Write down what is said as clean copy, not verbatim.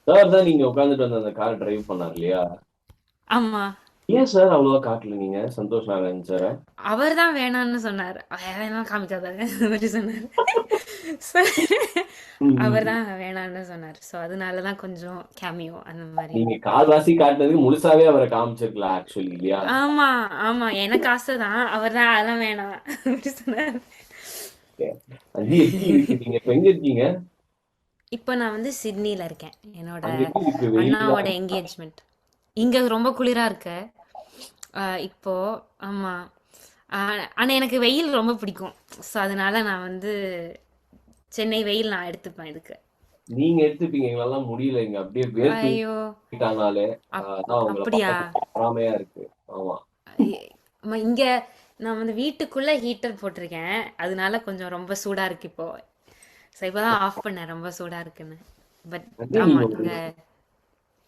Sir தான் நீங்க உட்கார்ந்துட்டு வந்து அந்த கார் டிரைவ் பண்ணார் இல்லையா? ஆமா. ஏன் சார் அவ்வளவா காட்டல நீங்க சந்தோஷ் நாராயணன் சார? அவர் தான் வேணான்னு சொன்னாரு. வேணாம் காமிக்காத அந்த மாரி சொன்னாரு. சோ ம். அவர் தான் வேணான்னு சொன்னாரு. சோ அதனால தான் கொஞ்சம் கேமியோ அந்த மாரி. நீங்க கால்வாசி காட்டுனதுக்கு முழுசாவே அவர காமிச்சிருக்கலாம் ஆக்சுவலி இல்லையா? ஆமா, ஆமா. எனக்கு ஆசை தான். அவர் தான் அதெல்லாம் வேணாம் அப்படி சொன்னாரு. அது எப்படி இருக்கு? நீங்க இப்ப எங்க இருக்கீங்க? இப்போ நான் வந்து சிட்னில இருக்கேன். என்னோட அங்க எப்படி இருக்கு? வெயிலா அண்ணாவோட இருக்கா? என்கேஜ்மெண்ட். இங்க ரொம்ப குளிரா இருக்கு. இப்போ ஆமா. அ ஆனா எனக்கு வெயில் ரொம்ப பிடிக்கும். ஸோ அதனால நான் வந்து சென்னை வெயில் நான் எடுத்துப்பேன் இதுக்கு. நீங்க எடுத்துப்பீங்க. எங்களால முடியல. இங்க அப்படியே வேர்த்து ஐயோ! ஊத்திட்டானாலே, அப் அதான் உங்கள அப்படியா? பார்த்தா கொஞ்சம் பொறாமையா இருக்கு. ஆமா. இங்க நான் வந்து வீட்டுக்குள்ள ஹீட்டர் போட்டிருக்கேன். அதனால கொஞ்சம் ரொம்ப சூடா இருக்கு இப்போ. ஸோ இப்பதான் ஆஃப் பண்ணேன் ரொம்ப சூடா இருக்குன்னு. பட் அது ஆமா நீங்க ஒரு இங்க.